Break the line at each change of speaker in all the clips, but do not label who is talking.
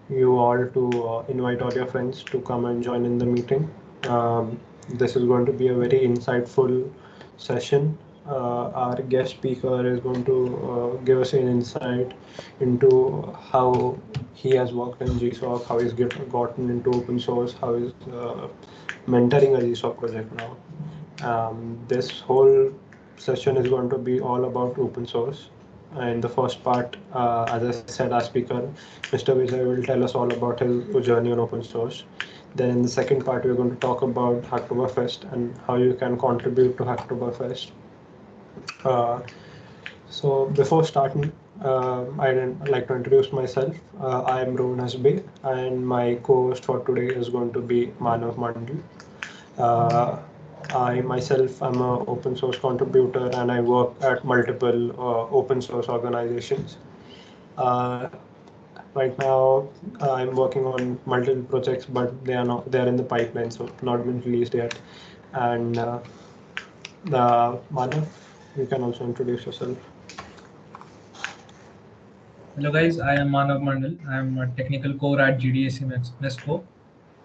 you all to invite all your friends to come and join in the meeting. This is going to be a very insightful session. Our guest speaker is going to give us an insight into how he has worked in GSOC, how he's gotten into open source, how he's mentoring a GSOC project now. This whole session is going to be all about open source. In the first part, as I said, our speaker, Mr. Vijay, will tell us all about his journey on open source. Then in the second part, we're going to talk about Hacktoberfest and how you can contribute to Hacktoberfest. Uh, so before starting, I'd like to introduce myself. I am Rohan Hasbe, and my co-host for today is going to be Manav Mandal. Uh, I myself am an open source contributor and I work at multiple open source organizations. Uh, right now, I'm working on multiple projects, but they are in the pipeline, so not been released yet. And the Manav, you can also introduce yourself.
Hello guys, I am Manav Mandal. I am a technical core at GDSC Mesco,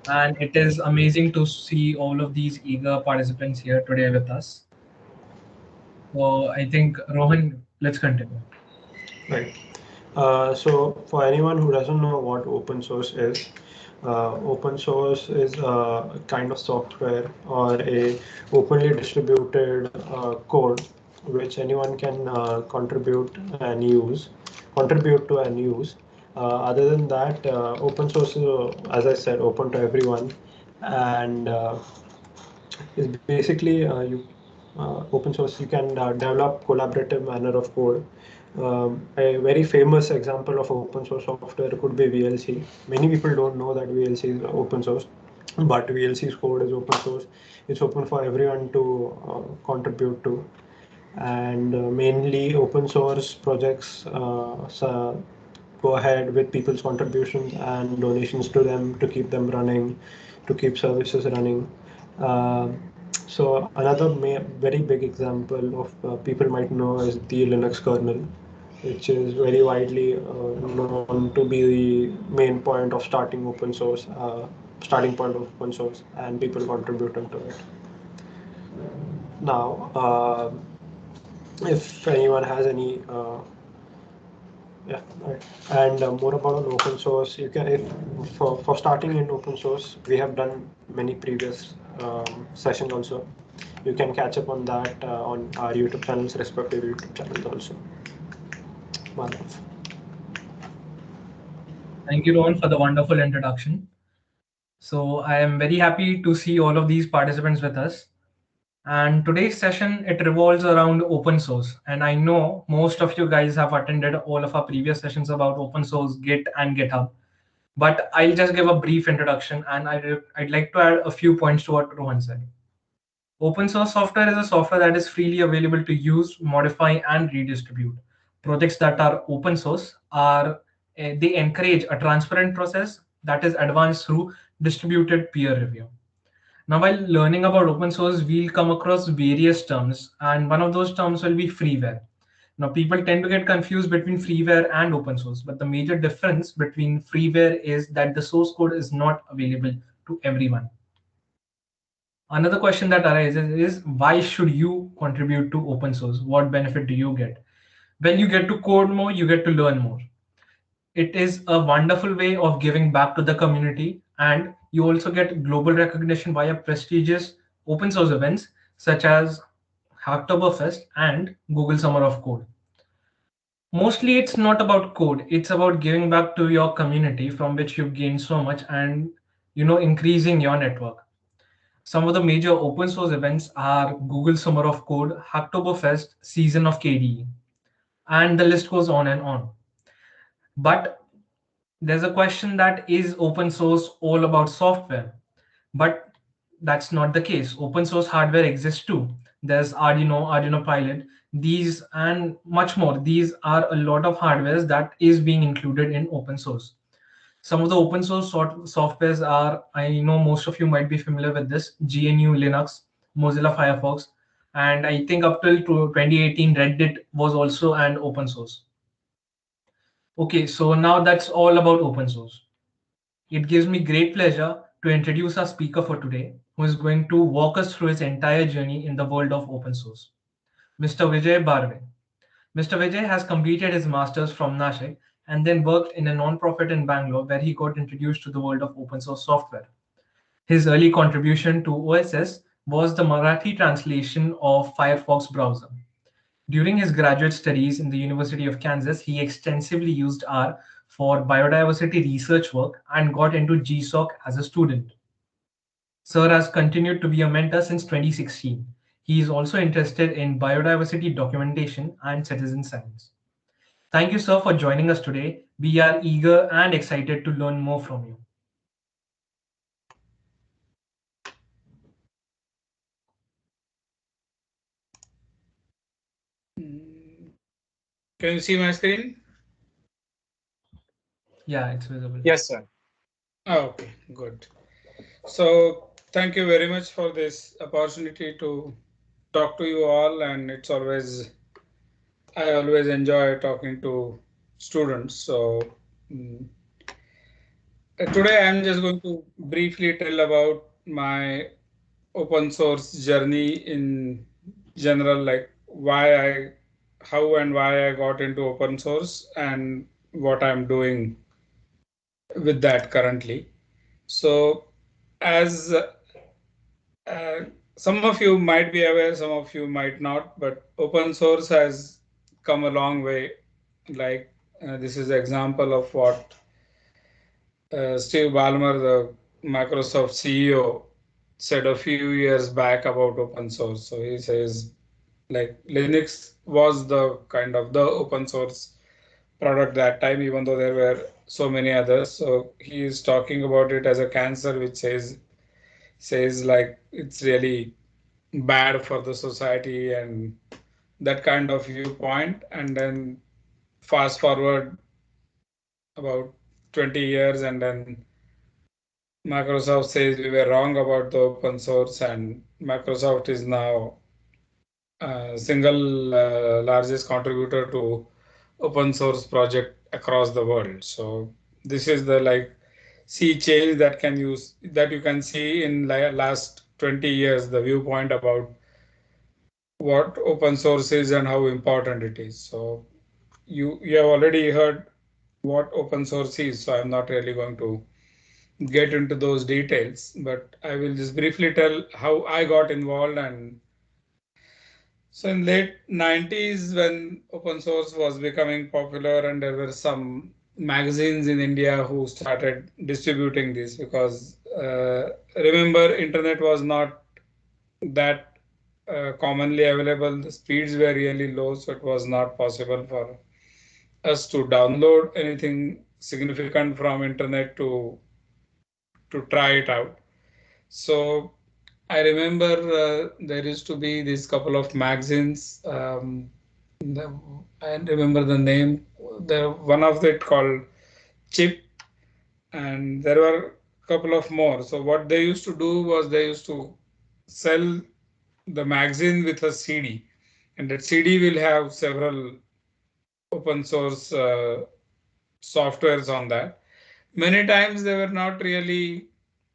and it is amazing to see all of these eager participants here today with us. So I think Rohan, let's continue.
Right. So for anyone who doesn't know what open source is, open source is a kind of software or a openly distributed code which anyone can contribute to and use. Other than that, open source is, as I said, open to everyone, and is basically open source. You can develop collaborative manner of code. A very famous example of open source software could be VLC. Many people don't know that VLC is open source, but VLC's code is open source. It's open for everyone to contribute to, and mainly open source projects go ahead with people's contributions and donations to them to keep them running, to keep services running. Uh, so another very big example of people might know is the Linux kernel, which is very widely known to be the main point of starting point of open source, and people contributing to it. Now, if anyone has any yeah, right. And more about an open source, you can if for starting in open source, we have done many previous sessions also. You can catch up on that on our YouTube channels, respective YouTube channels also. Manav.
Thank you, Rohan, for the wonderful introduction. So I am very happy to see all of these participants with us. And today's session, it revolves around open source. And I know most of you guys have attended all of our previous sessions about open source, Git and GitHub. But I'll just give a brief introduction and I'd like to add a few points to what Rohan said. Open source software is a software that is freely available to use, modify, and redistribute. Projects that are open source they encourage a transparent process that is advanced through distributed peer review. Now, while learning about open source, we'll come across various terms, and one of those terms will be freeware. Now, people tend to get confused between freeware and open source, but the major difference between freeware is that the source code is not available to everyone. Another question that arises is why should you contribute to open source? What benefit do you get? When you get to code more, you get to learn more. It is a wonderful way of giving back to the community, and you also get global recognition via prestigious open source events such as Hacktoberfest and Google Summer of Code. Mostly it's not about code, it's about giving back to your community from which you've gained so much and increasing your network. Some of the major open source events are Google Summer of Code, Hacktoberfest, Season of KDE, and the list goes on and on. But there's a question that is open source all about software? But that's not the case. Open source hardware exists too. There's Arduino Pilot, these and much more. These are a lot of hardwares that is being included in open source. Some of the open source softwares are, I know most of you might be familiar with this, GNU Linux, Mozilla Firefox, and I think up till 2018, Reddit was also an open source. Okay, so now that's all about open source. It gives me great pleasure to introduce our speaker for today, who is going to walk us through his entire journey in the world of open source, Mr. Vijay Barve. Mr. Vijay has completed his master's from Nashik and then worked in a non-profit in Bangalore where he got introduced to the world of open source software. His early contribution to OSS was the Marathi translation of Firefox browser. During his graduate studies in the University of Kansas, he extensively used R for biodiversity research work and got into GSOC as a student. Sir has continued to be a mentor since 2016. He is also interested in biodiversity documentation and citizen science. Thank you, sir, for joining us today. We are eager and excited to learn more from you.
Can you see my screen?
Yeah, it's visible.
Yes, sir.
Oh, okay, good. So thank you very much for this opportunity to talk to you all, and I always enjoy talking to students. So today I'm just going to briefly tell about my open source journey in general, like how and why I got into open source and what I'm doing with that currently. So as some of you might be aware, some of you might not, but open source has come a long way. Like this is an example of what Steve Ballmer, the Microsoft CEO, said a few years back about open source. So he says, like, Linux was the kind of the open source product that time, even though there were so many others. So he is talking about it as a cancer, which says like it's really bad for the society and that kind of viewpoint. And then fast forward about 20 years, and then Microsoft says we were wrong about the open source, and Microsoft is now single largest contributor to open source project across the world. So this is the like sea change that you can see in last 20 years, the viewpoint about what open source is and how important it is. So you have already heard what open source is, so I'm not really going to get into those details, but I will just briefly tell how I got involved. And so in late 90s, when open source was becoming popular, and there were some magazines in India who started distributing this, because remember, internet was not that commonly available. The speeds were really low, so it was not possible for us to download anything significant from internet to try it out. So I remember there used to be this couple of magazines. I remember the name. One of it called Chip, and there were a couple of more. So what they used to do was they used to sell the magazine with a CD, and that CD will have several open source softwares on that. Many times they were not really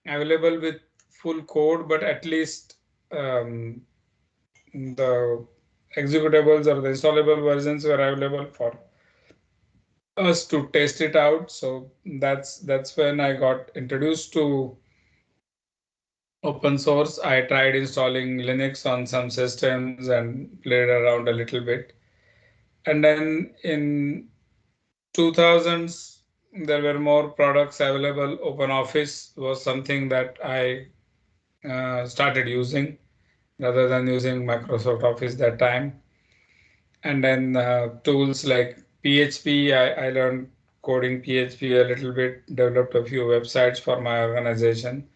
available with full code, but at least the executables or the installable versions were available for us to test it out. So that's when I got introduced to open source. I tried installing Linux on some systems and played around a little bit. And then in 2000s, there were more products available. OpenOffice was something that I started using rather than using Microsoft Office that time. And then tools like PHP, I learned coding PHP a little bit, developed a few websites for my organization.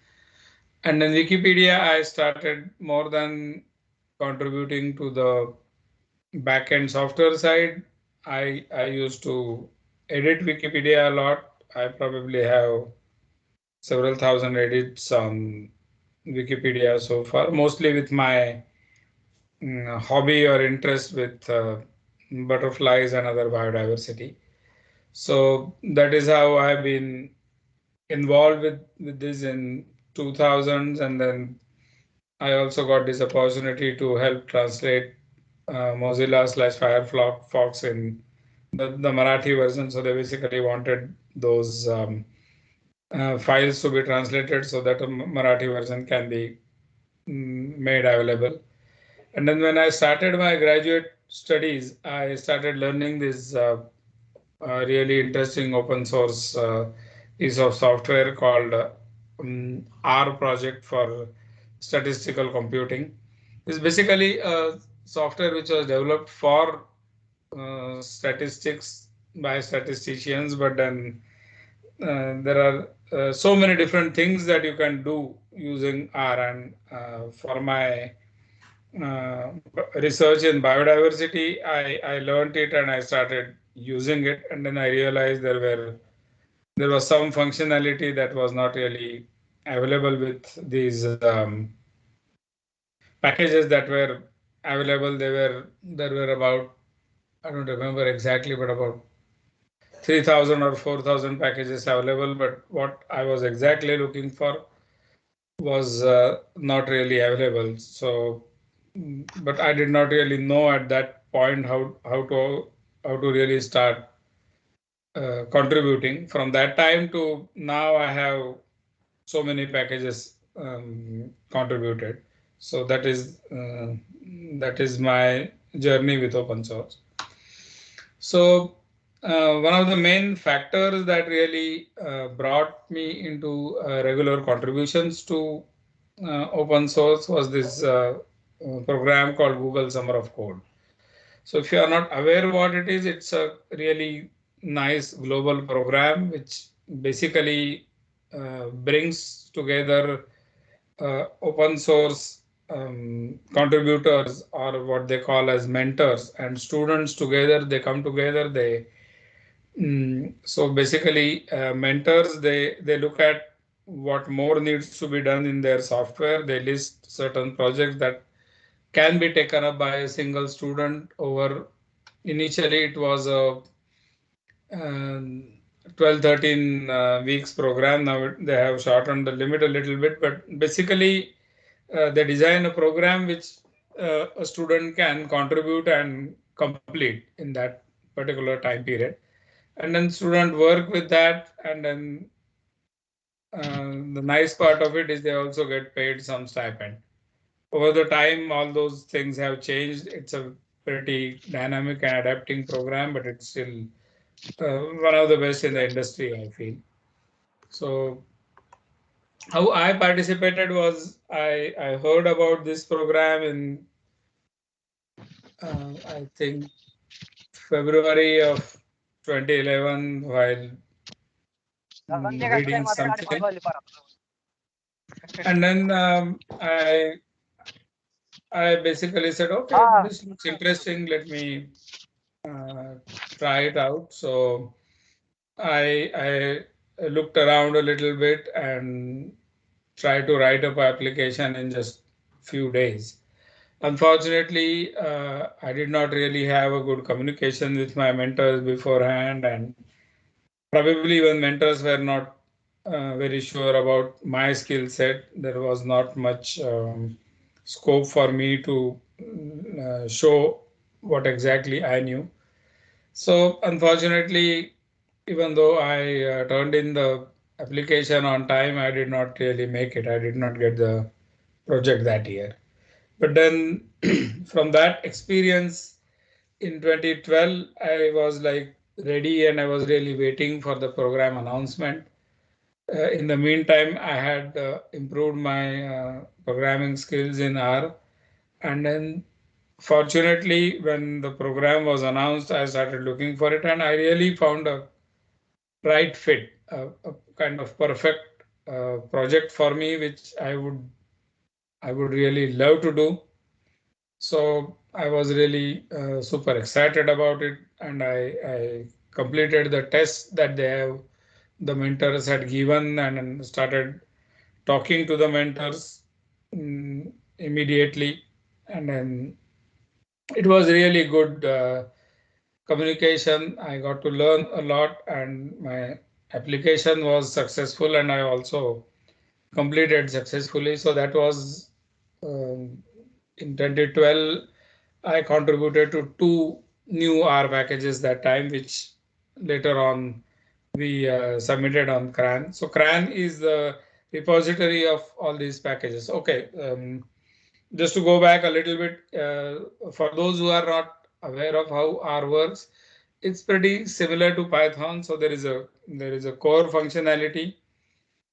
And then Wikipedia, I started more than contributing to the backend software side. I used to edit Wikipedia a lot. I probably have several thousand edits on Wikipedia so far, mostly with my hobby or interest with butterflies and other biodiversity. So that is how I've been involved with this in 2000s, and then I also got this opportunity to help translate Mozilla/Firefox in the Marathi version. So they basically wanted those files to be translated so that a Marathi version can be made available. And then when I started my graduate studies, I started learning this really interesting open source piece of software called R project for statistical computing. It's basically a software which was developed for statistics by statisticians, but then there are so many different things that you can do using R. And for my research in biodiversity, I learned it and I started using it, and then I realized there was some functionality that was not really available with these packages that were available. There were about, I don't remember exactly, but about 3,000 or 4,000 packages available. But what I was exactly looking for was not really available. So, but I did not really know at that point how to really start contributing. From that time to now, I have so many packages contributed. So that is my journey with open source. So one of the main factors that really brought me into regular contributions to open source was this program called Google Summer of Code. So if you are not aware what it is, it's a really nice global program which basically brings together open source contributors, or what they call as mentors, and students together. They come together. So basically, mentors, they look at what more needs to be done in their software. They list certain projects that can be taken up by a single student over. Initially, it was a 12-13 weeks program. Now they have shortened the limit a little bit, but basically they design a program which a student can contribute and complete in that particular time period. And then student work with that, and then the nice part of it is they also get paid some stipend. Over the time, all those things have changed. It's a pretty dynamic and adapting program, but it's still one of the best in the industry, I feel. So how I participated was I heard about this program in I think February of 2011 while reading something, and then I basically said, okay, this looks interesting. Let me try it out. So I looked around a little bit and tried to write up an application in just few days. Unfortunately, I did not really have a good communication with my mentors beforehand, and probably even mentors were not very sure about my skill set. There was not much scope for me to show what exactly I knew. So unfortunately, even though I turned in the application on time, I did not really make it. I did not get the project that year. But then from that experience in 2012, I was like ready and I was really waiting for the program announcement. In the meantime, I had improved my programming skills in R. And then fortunately, when the program was announced, I started looking for it and I really found a right fit, a kind of perfect project for me, which I would really love to do. So I was really super excited about it, and I completed the test that the mentors had given, and started talking to the mentors immediately, and then it was really good communication. I got to learn a lot, and my application was successful and I also completed successfully. So that was in 2012. I contributed to 2 new R packages that time, which later on we submitted on CRAN. So CRAN is the repository of all these packages. Okay, just to go back a little bit, for those who are not aware of how R works, it's pretty similar to Python. So there is a core functionality,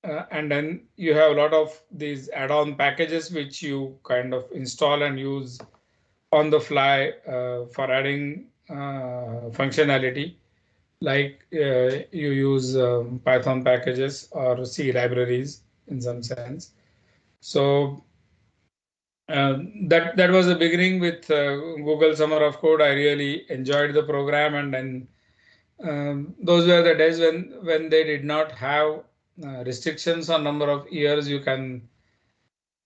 and then you have a lot of these add-on packages which you kind of install and use on the fly for adding functionality. Like you use Python packages or C libraries in some sense. So that was the beginning with Google Summer of Code. I really enjoyed the program, and then those were the days when they did not have restrictions on number of years you can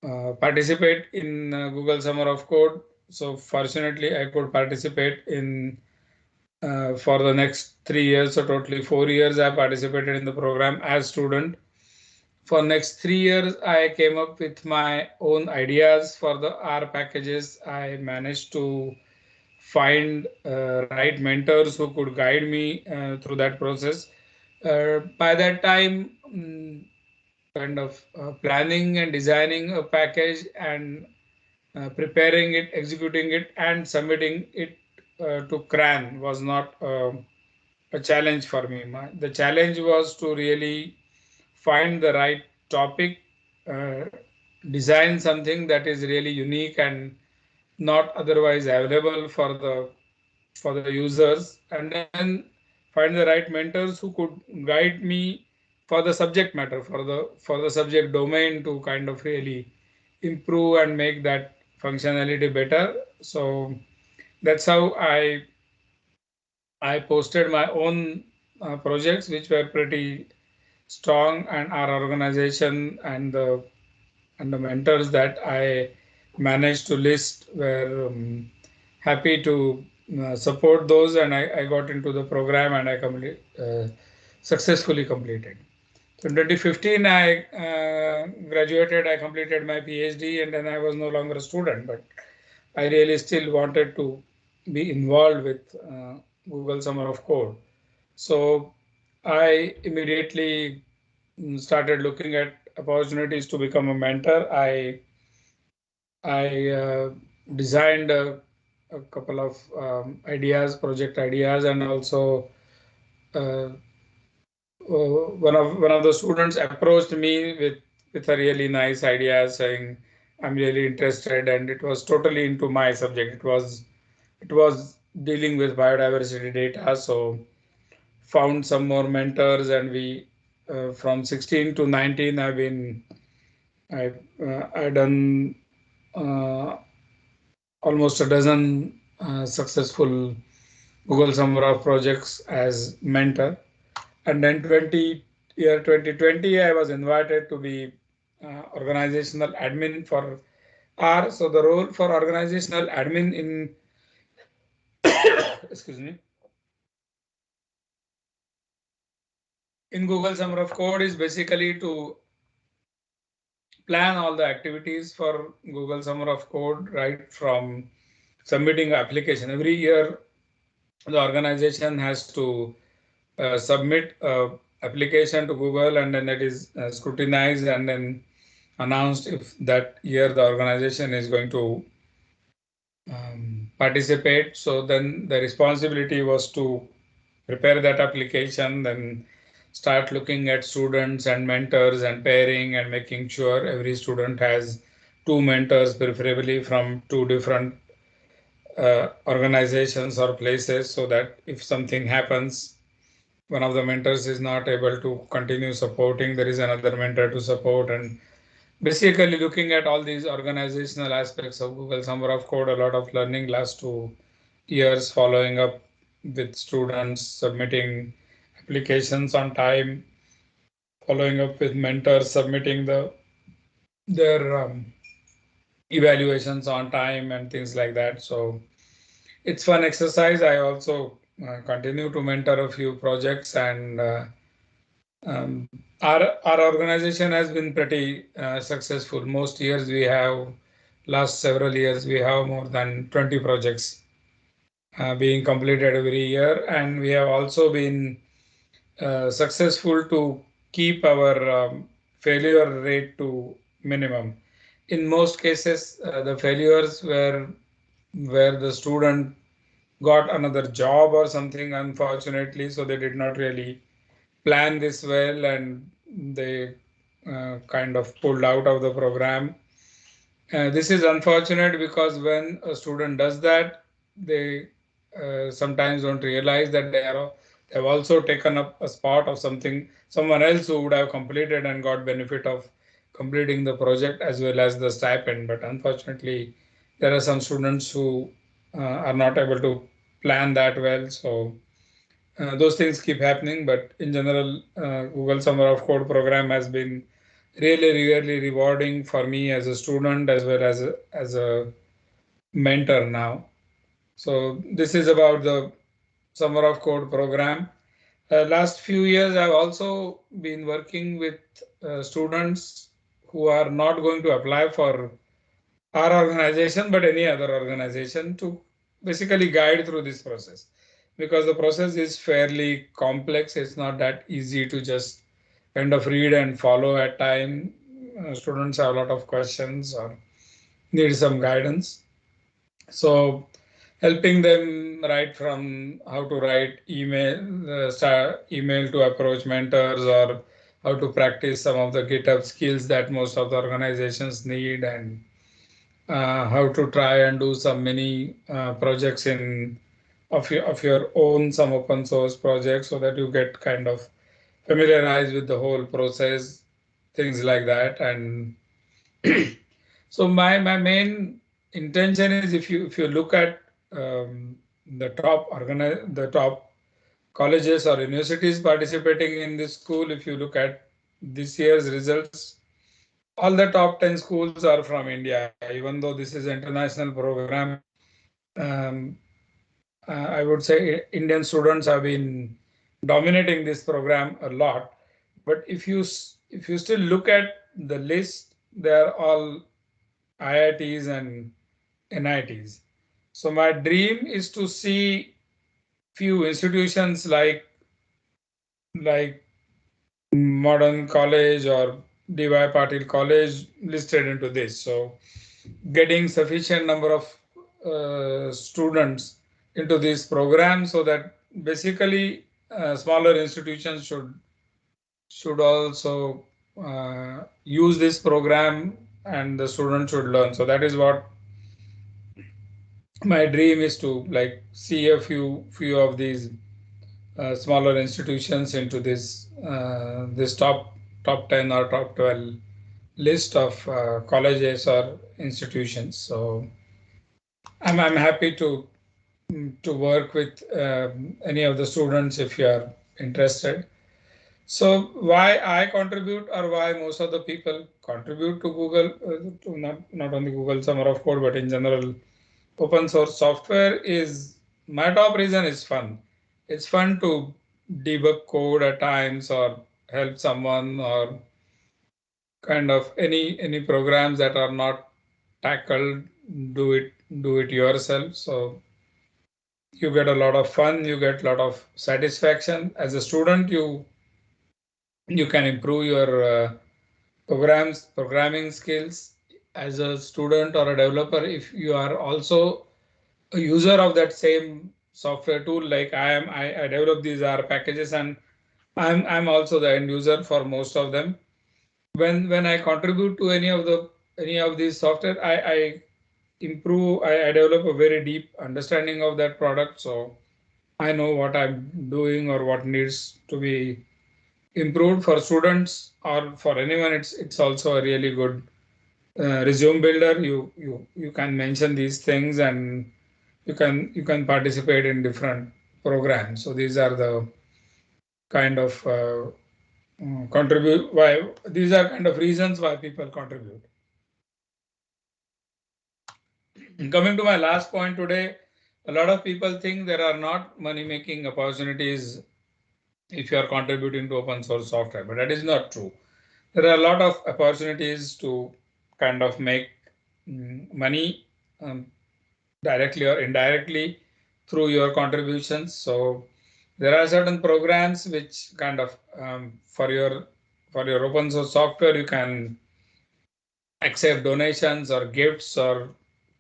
participate in Google Summer of Code. So fortunately, I could participate in for the next 3 years. So totally 4 years I participated in the program as student. For next 3 years, I came up with my own ideas for the R packages. I managed to find right mentors who could guide me through that process. By that time, kind of planning and designing a package and preparing it, executing it, and submitting it to CRAN was not a challenge for me. The challenge was to really find the right topic, uh, design something that is really unique and not otherwise available for the users, and then find the right mentors who could guide me for the subject matter, for the subject domain, to kind of really improve and make that functionality better. So that's how I posted my own projects, which were pretty strong, and our organization and the mentors that I managed to list were happy to support those, and I got into the program and successfully completed. So in 2015, I graduated. I completed my PhD, and then I was no longer a student, but I really still wanted to be involved with Google Summer of Code. So I immediately started looking at opportunities to become a mentor. I designed a couple of ideas, project ideas, and also uh, one of the students approached me with a really nice idea, saying, "I'm really interested," and it was totally into my subject. It was dealing with biodiversity data, so found some more mentors, and we from 16 to 19 I done uh, almost a dozen successful Google Summer of projects as mentor. And then 2020, I was invited to be organizational admin for R. So the role for organizational admin in excuse me, in Google Summer of Code is basically to plan all the activities for Google Summer of Code, right from submitting application. Every year, the organization has to submit application to Google, and then it is scrutinized and then announced if that year the organization is going to participate. So then the responsibility was to prepare that application, then start looking at students and mentors and pairing and making sure every student has 2 mentors, preferably from 2 different organizations or places, so that if something happens, one of the mentors is not able to continue supporting, there is another mentor to support. And basically looking at all these organizational aspects of Google Summer of Code, a lot of learning last 2 years, following up with students, submitting applications on time, following up with mentors, submitting their evaluations on time and things like that. So it's fun exercise. I also continue to mentor a few projects, and Our organization has been pretty successful. Most years we have, last several years, we have more than 20 projects being completed every year. And we have also been successful to keep our failure rate to minimum. In most cases, the failures were where the student got another job or something, unfortunately, so they did not really plan this well and they kind of pulled out of the program. This is unfortunate because when a student does that, they sometimes don't realize that they have also taken up a spot of someone else who would have completed and got benefit of completing the project as well as the stipend. But unfortunately, there are some students who are not able to plan that well. So those things keep happening. But in general, Google Summer of Code program has been really rewarding for me as a student as well as a mentor now. So this is about the Summer of Code program. Last few years, I've also been working with students who are not going to apply for our organization, but any other organization to basically guide through this process, because the process is fairly complex. It's not that easy to just kind of read and follow at time. Students have a lot of questions or need some guidance. So helping them right from how to write email to approach mentors, or how to practice some of the GitHub skills that most of the organizations need, and how to try and do some mini projects of your own, some open source projects, so that you get kind of familiarized with the whole process, things like that. And so my main intention is, if you look at the top colleges or universities participating in this school, if you look at this year's results, all the top 10 schools are from India. Even though this is an international program, um, I would say Indian students have been dominating this program a lot. But if you still look at the list, they are all IITs and NITs. So my dream is to see few institutions like Modern College or D.Y. Patil College listed into this. So getting sufficient number of students into this program, so that basically smaller institutions should also use this program and the students should learn. So that is what my dream is, to like see a few of these smaller institutions into this top 10 or top 12 list of colleges or institutions. So I'm happy to work with any of the students if you are interested. So why I contribute, or why most of the people contribute to Google, to not only Google Summer of Code, but in general open source software, is my top reason is fun. It's fun to debug code at times, or help someone, or kind of any programs that are not tackled, do it yourself. So you get a lot of fun, you get a lot of satisfaction as a student. You can improve your programming skills as a student or a developer if you are also a user of that same software tool. Like I develop these R packages, and I'm also the end user for most of them. When I contribute to any of these software, I improve, I develop a very deep understanding of that product. So I know what I'm doing or what needs to be improved. For students or for anyone, it's also a really good resume builder. You can mention these things, and you can participate in different programs. So these are the kind of contribute why these are kind of reasons why people contribute. Coming to my last point today, a lot of people think there are not money making opportunities if you are contributing to open source software, but that is not true. There are a lot of opportunities to kind of make money directly or indirectly through your contributions. So there are certain programs which kind of for your open source software, you can accept donations or gifts or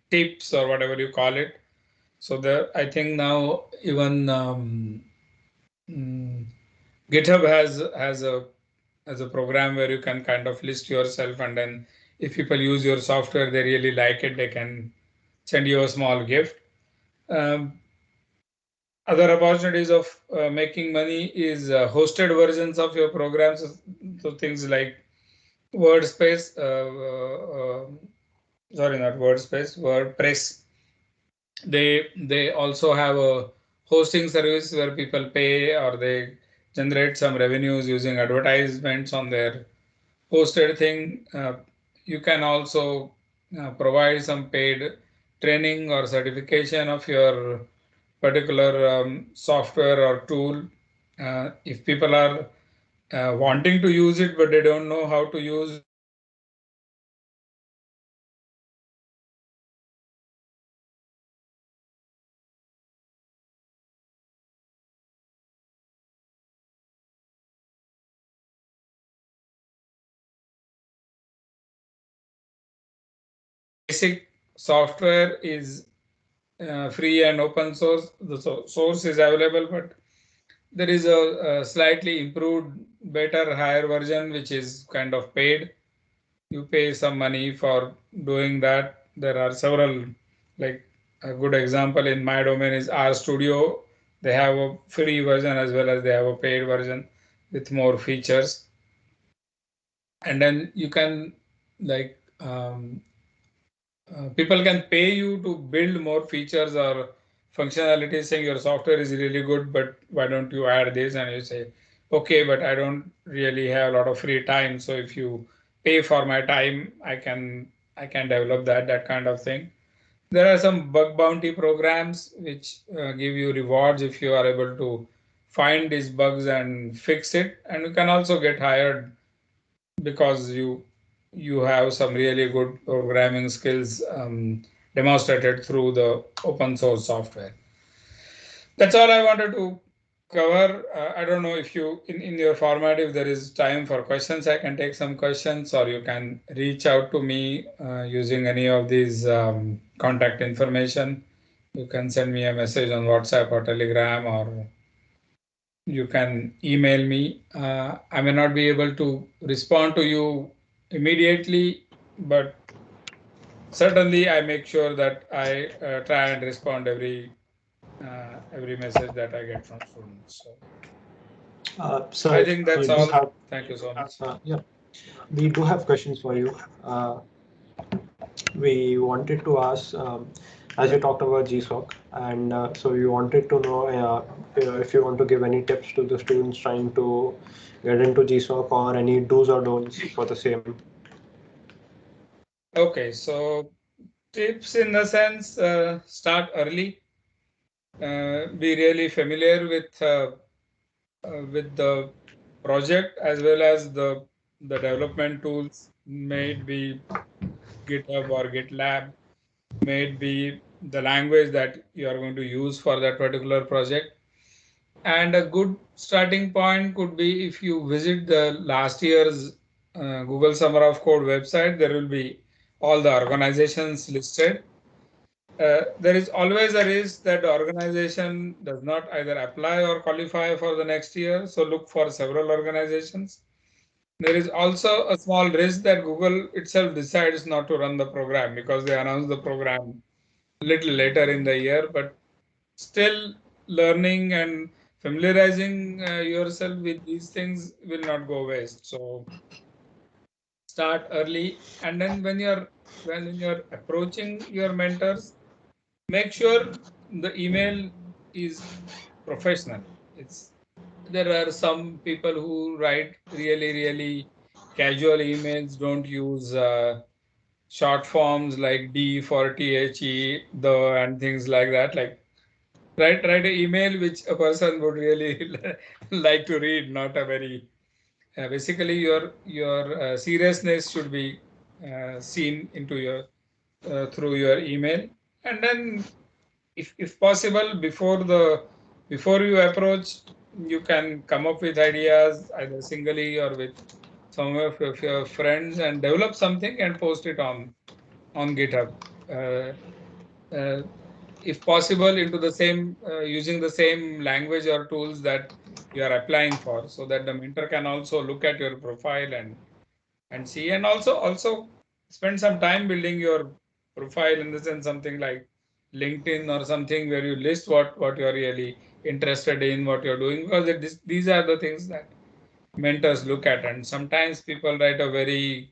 tips or whatever you call it. So there, I think now even GitHub has a program where you can kind of list yourself, and then if people use your software, they really like it, they can send you a small gift. Other opportunities of making money is hosted versions of your programs. So things like WordSpace, sorry, not WordSpace, WordPress. They also have a hosting service where people pay or they generate some revenues using advertisements on their hosted thing. You can also provide some paid training or certification of your particular software or tool. If people are wanting to use it, but they don't know how to use basic software is free and open source. The source is available, but there is a slightly improved, better, higher version which is kind of paid. You pay some money for doing that. There are several, like a good example in my domain is RStudio. They have a free version as well as they have a paid version with more features. And then you can like people can pay you to build more features or functionalities, saying your software is really good, but why don't you add this? And you say, okay, but I don't really have a lot of free time. So if you pay for my time, I can develop that kind of thing. There are some bug bounty programs which give you rewards if you are able to find these bugs and fix it. And you can also get hired because you have some really good programming skills demonstrated through the open source software. That's all I wanted to cover. I don't know if you in your format, if there is time for questions, I can take some questions, or you can reach out to me using any of these contact information. You can send me a message on WhatsApp or Telegram, or you can email me. I may not be able to respond to you immediately, but certainly I make sure that I try and respond every message that I get from students. So I think that's all. Thank you so much.
Yeah, we do have questions for you. We wanted to ask, as you talked about GSOC, and so we wanted to know if you want to give any tips to the students trying to get into GSOC, or any do's or don'ts for the same.
Okay, so tips in the sense, start early. Be really familiar with the project as well as the development tools. May it be GitHub or GitLab, may it be the language that you are going to use for that particular project. And a good starting point could be if you visit the last year's Google Summer of Code website, there will be all the organizations listed. There is always a risk that the organization does not either apply or qualify for the next year. So look for several organizations. There is also a small risk that Google itself decides not to run the program because they announce the program a little later in the year, but still learning and familiarizing yourself with these things will not go waste. So start early, and then when you're approaching your mentors, make sure the email is professional. There are some people who write really casual emails, don't use short forms like D for THE, the, and things like that. Like write an email which a person would really like to read, not a very basically your seriousness should be seen into your through your email. And then if possible before you approach, you can come up with ideas either singly or with some of your friends and develop something and post it on GitHub. Uh, uh, if possible into the same using the same language or tools that you are applying for, so that the mentor can also look at your profile and see, and also spend some time building your profile, in the sense something like LinkedIn or something where you list what you're really interested in, what you're doing, because these are the things that mentors look at. And sometimes people write a very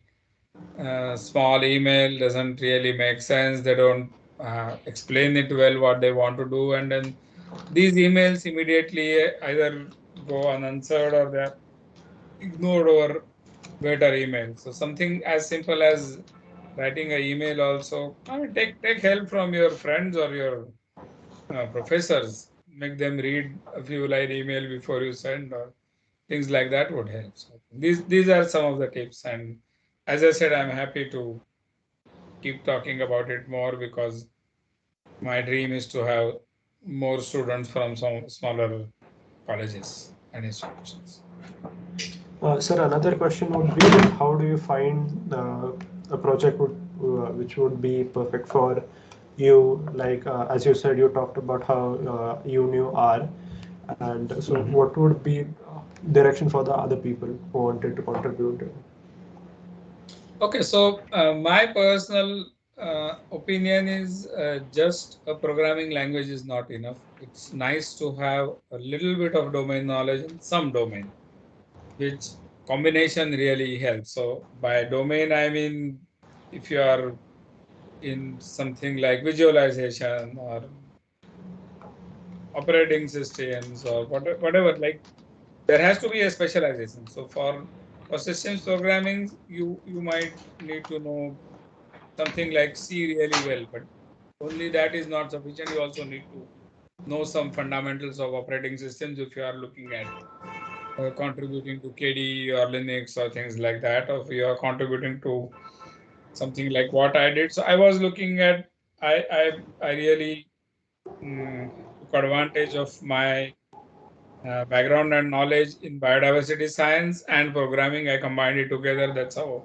small email, doesn't really make sense, they don't explain it well what they want to do, and then these emails immediately either go unanswered or they're ignored over better email. So something as simple as writing an email also. I mean, take help from your friends or your professors. Make them read a few line email before you send, or things like that would help. So these are some of the tips. And as I said, I'm happy to keep talking about it more, because my dream is to have more students from some smaller colleges and institutions.
Sir, another question would be that how do you find a project which would be perfect for you? Like as you said, you talked about how you knew R, and so what would be direction for the other people who wanted to contribute?
Okay, so my personal opinion is just a programming language is not enough. It's nice to have a little bit of domain knowledge in some domain, which combination really helps. So by domain, I mean if you are in something like visualization or operating systems or whatever, like there has to be a specialization. So for systems programming, you might need to know something like C really well, but only that is not sufficient. You also need to know some fundamentals of operating systems if you are looking at contributing to KDE or Linux or things like that, or if you are contributing to something like what I did. So I was looking at, I really took advantage of my background and knowledge in biodiversity science and programming. I combined it together. That's how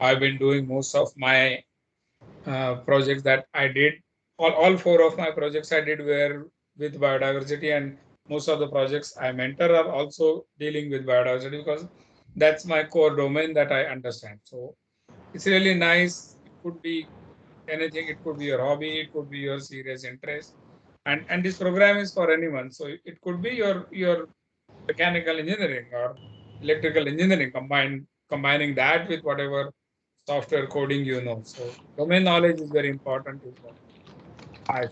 I've been doing most of my projects that I did. All four of my projects I did were with biodiversity, and most of the projects I mentor are also dealing with biodiversity, because that's my core domain that I understand. So it's really nice. It could be anything. It could be your hobby. It could be your serious interest. And this program is for anyone. So it could be your mechanical engineering or electrical engineering, combining that with whatever software coding you know. So domain knowledge is very important, is what I feel.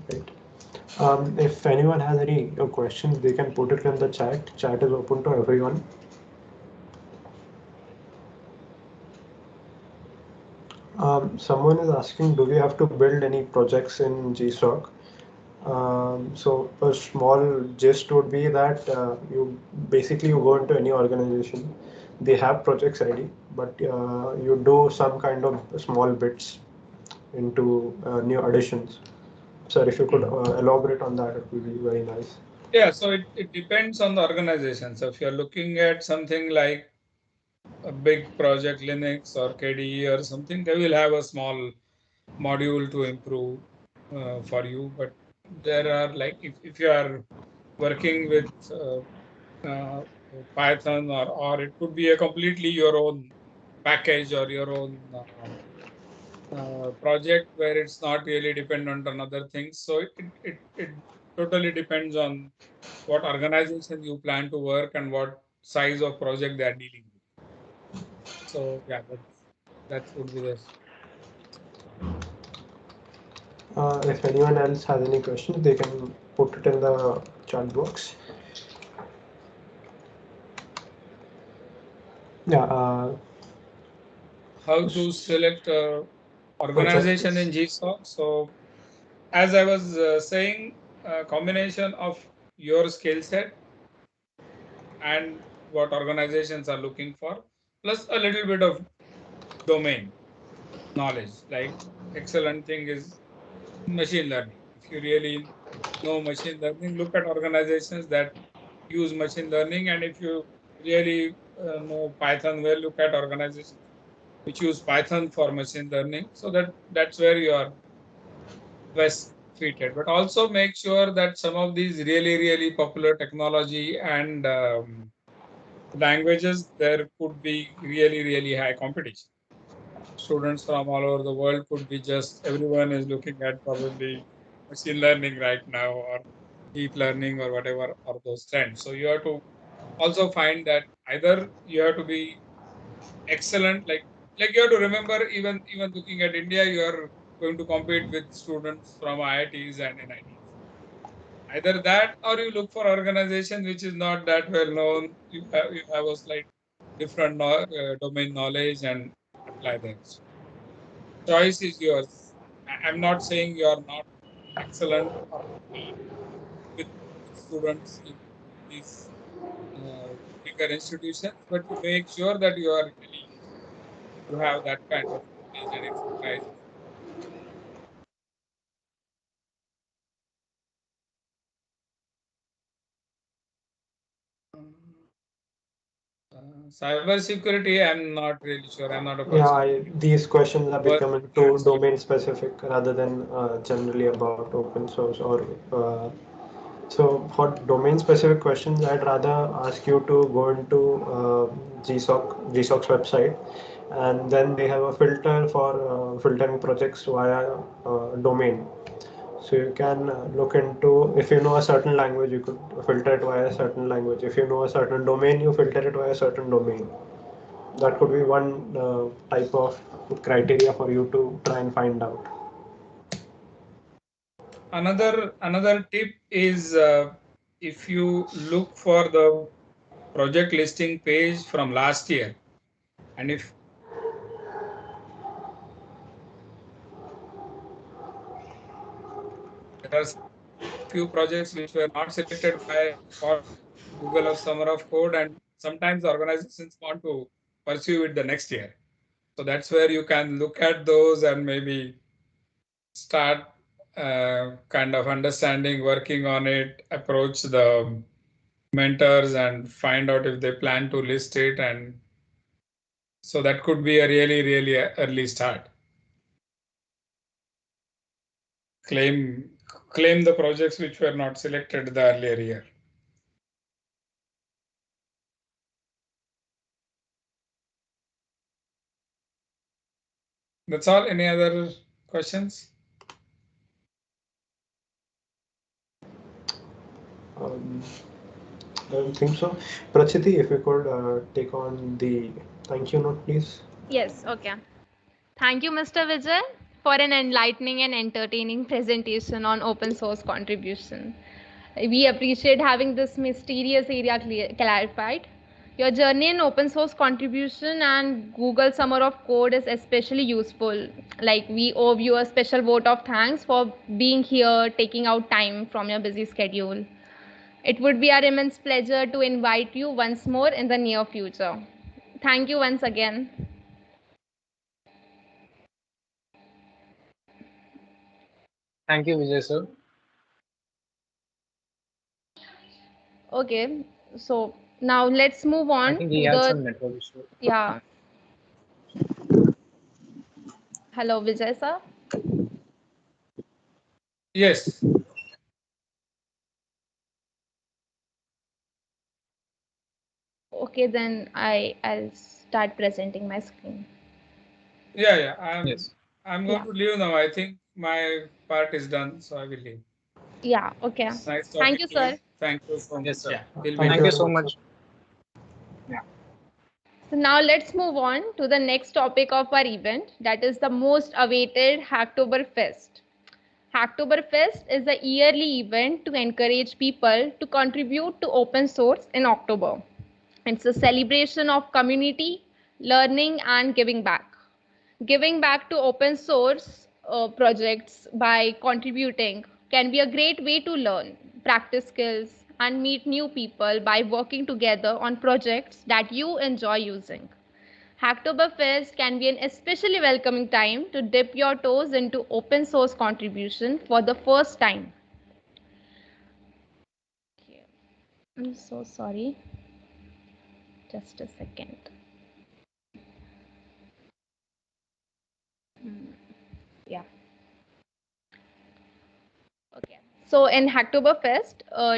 Right. If anyone has any questions, they can put it in the chat. Chat is open to everyone. Someone is asking, do we have to build any projects in GSOC? So a small gist would be that you go into any organization, they have projects ready, but you do some kind of small bits into new additions. Sir, if you could elaborate on that, it would be very nice.
Yeah, so it depends on the organization. So if you're looking at something like a big project, Linux or KDE or something, they will have a small module to improve for you. But there are, like, if you are working with uh, Python, or it could be a completely your own package or your own project where it's not really dependent on other things. So it totally depends on what organization you plan to work and what size of project they are dealing with. So yeah, that would be this.
If anyone else has any questions, they can put it in the chat box. Yeah.
How to select a organization in GSOC. So as I was saying, a combination of your skill set and what organizations are looking for, plus a little bit of domain knowledge. Like excellent thing is machine learning. If you really know machine learning, look at organizations that use machine learning. And if you really know Python well, look at organizations which use Python for machine learning. So that's where you are best treated. But also make sure that some of these really popular technology and languages, there could be really high competition. Students from all over the world could be just, everyone is looking at probably machine learning right now, or deep learning, or whatever are those trends. So you have to also find that either you have to be excellent, like you have to remember, even looking at India, you are going to compete with students from IITs and NITs. Either that, or you look for organization which is not that well known. You have a slight different domain knowledge and apply that. Choice is yours. I'm not saying you are not excellent or with students in these bigger institutions, but you make sure that you are really, you have that kind of knowledge and expertise. Cyber security, I'm not really sure. I'm not a person.
Yeah, these questions are becoming too domain specific rather than generally about open source or so for domain specific questions, I'd rather ask you to go into GSOC's website, and then they have a filter for filtering projects via domain. So you can look into, if you know a certain language, you could filter it via a certain language. If you know a certain domain, you filter it via a certain domain. That could be one type of criteria for you to try and find out.
Another tip is if you look for the project listing page from last year, and if there are few projects which were not selected for Google of Summer of Code, and sometimes organizations want to pursue it the next year. So that's where you can look at those and maybe start kind of understanding, working on it, approach the mentors and find out if they plan to list it. And so that could be a really early start. Claim the projects which were not selected the earlier year. That's all. Any other questions?
I don't think so. Prachiti, if you could take on the thank you note, please.
Yes, okay. Thank you, Mr. Vijay, for an enlightening and entertaining presentation on open source contribution. We appreciate having this mysterious area clarified. Your journey in open source contribution and Google Summer of Code is especially useful. Like, we owe you a special vote of thanks for being here, taking out time from your busy schedule. It would be our immense pleasure to invite you once more in the near future. Thank you once again.
Thank you, Vijay sir.
Okay, so now let's move
I
on
think
to
he had
the,
some network issue.
yeah. Hello, Vijay sir.
Yes.
Okay, then I'll start presenting my screen.
Yeah.
Yes.
I'm going to leave now. I think my part is done, so I will leave.
Yeah, okay.
It's nice
Thank
talking
you,
to you.
sir.
Thank you so much.
Yes, sir.
Yeah, we'll be
Thank
Thank you
very
so
much,
much.
sir.
So now let's move on to the next topic of our event, that is the most awaited Hacktoberfest. Hacktoberfest is a yearly event to encourage people to contribute to open source in October. It's a celebration of community, learning, and giving back. Giving back to open source projects by contributing can be a great way to learn, practice skills, and meet new people by working together on projects that you enjoy using. Hacktoberfest can be an especially welcoming time to dip your toes into open source contribution for the first time. Okay. I'm so sorry. Just a second. Yeah. Okay. So in Hacktoberfest,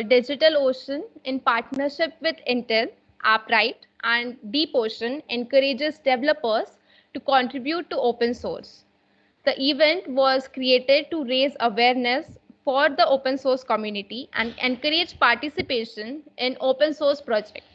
DigitalOcean, in partnership with Intel, Upright, and DeepOcean, encourages developers to contribute to open source. The event was created to raise awareness for the open source community and encourage participation in open source projects.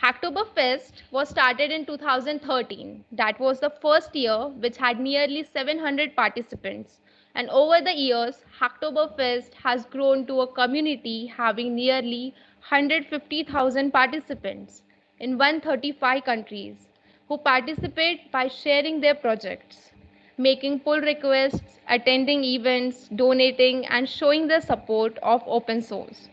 Hacktoberfest was started in 2013. That was the first year which had nearly 700 participants. And over the years, Hacktoberfest has grown to a community having nearly 150,000 participants in 135 countries who participate by sharing their projects, making pull requests, attending events, donating, and showing the support of open source.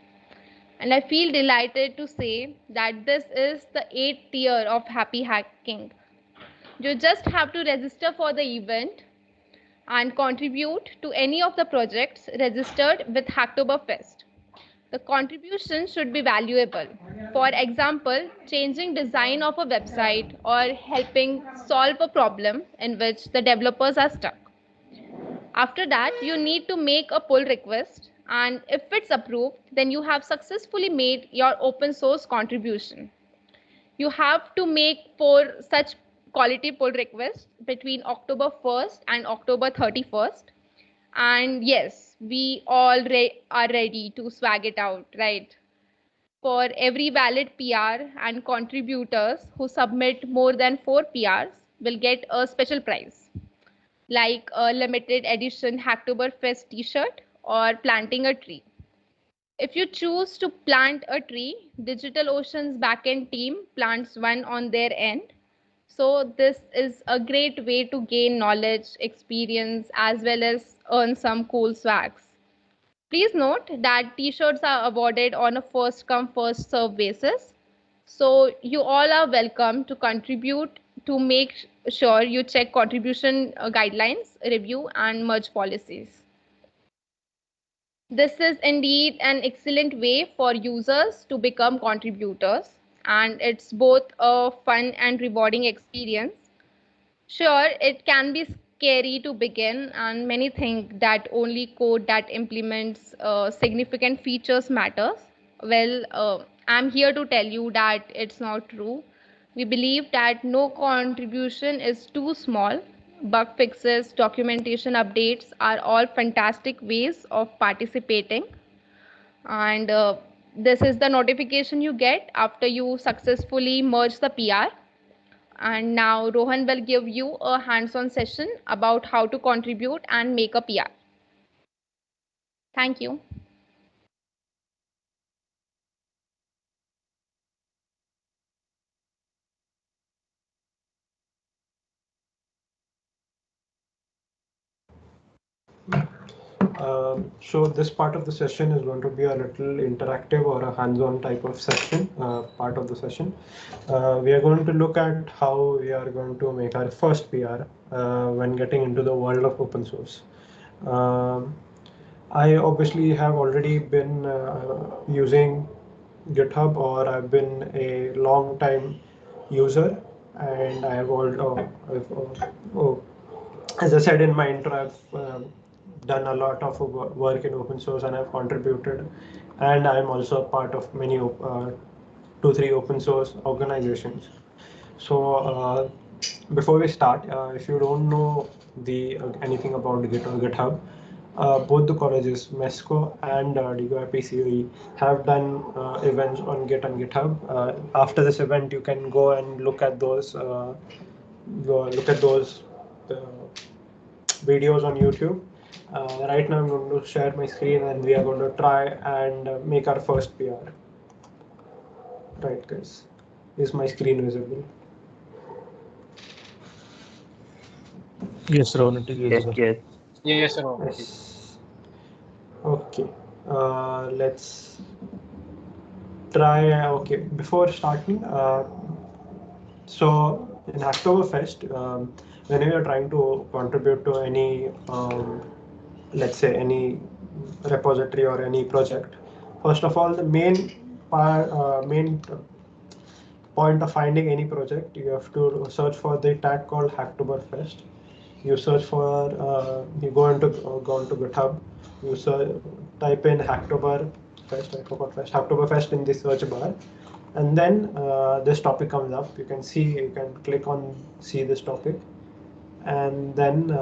And I feel delighted to say that this is the 8th year of Happy Hacking. You just have to register for the event and contribute to any of the projects registered with Hacktoberfest. The contribution should be valuable. For example, changing design of a website or helping solve a problem in which the developers are stuck. After that, you need to make a pull request, and if it's approved, then you have successfully made your open source contribution. You have to make 4 such quality pull requests between October 1st and October 31st. And yes, we all are ready to swag it out, right? For every valid PR, and contributors who submit more than 4 PRs will get a special prize, like a limited edition Hacktoberfest t-shirt or planting a tree. If you choose to plant a tree, DigitalOcean's backend team plants one on their end. So this is a great way to gain knowledge, experience, as well as earn some cool swags. Please note that t-shirts are awarded on a first come first serve basis. So you all are welcome to contribute to make sure you check contribution guidelines, review, and merge policies. This is indeed an excellent way for users to become contributors, and it's both a fun and rewarding experience. Sure, it can be scary to begin, and many think that only code that implements significant features matters. Well, I'm here to tell you that it's not true. We believe that no contribution is too small. Bug fixes, documentation updates are all fantastic ways of participating. And this is the notification you get after you successfully merge the PR. And now Rohan will give you a hands-on session about how to contribute and make a PR. Thank you.
So this part of the session is going to be a little interactive or a hands-on type of session, part of the session. We are going to look at how we are going to make our first PR when getting into the world of open source. I obviously have already been using GitHub, or I've been a long time user, and I have as I said in my intro, I've done a lot of work in open source and I've contributed, and I'm also a part of many 2-3 open source organizations. So before we start, if you don't know anything about Git or GitHub, both the colleges, MESCO and DYP-COE, have done events on Git and GitHub. After this event, you can go and look at those videos on YouTube. Right now I'm going to share my screen and we are going to try and make our first PR. Right, guys, is my screen visible?
Yes, Rohan, it is
Yes,
visible.
yes.
Yes, sir.
Yes. Okay. Let's try. Okay, before starting, so in Hacktoberfest, when we are trying to contribute to any, let's say any repository or any project, first of all, the main point of finding any project, you have to search for the tag called Hacktoberfest. You search for, you go into GitHub, you type in Hacktoberfest in the search bar, and then this topic comes up. You can see, you can click on see this topic, and then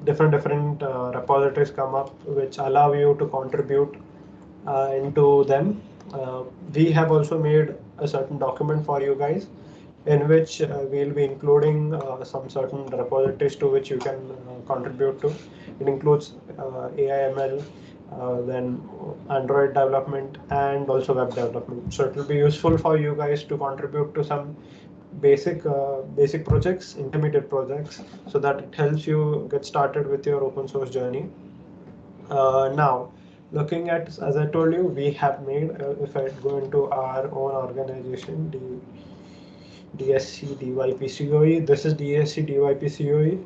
different repositories come up which allow you to contribute into them. We have also made a certain document for you guys in which we'll be including some certain repositories to which you can contribute to. It includes AIML, then Android development, and also web development. So it will be useful for you guys to contribute to some basic projects, intermediate projects, so that it helps you get started with your open source journey. Now, looking at, as I told you, we have made, if I go into our own organization, DSC DYPCOE. This is DSC DYPCOE.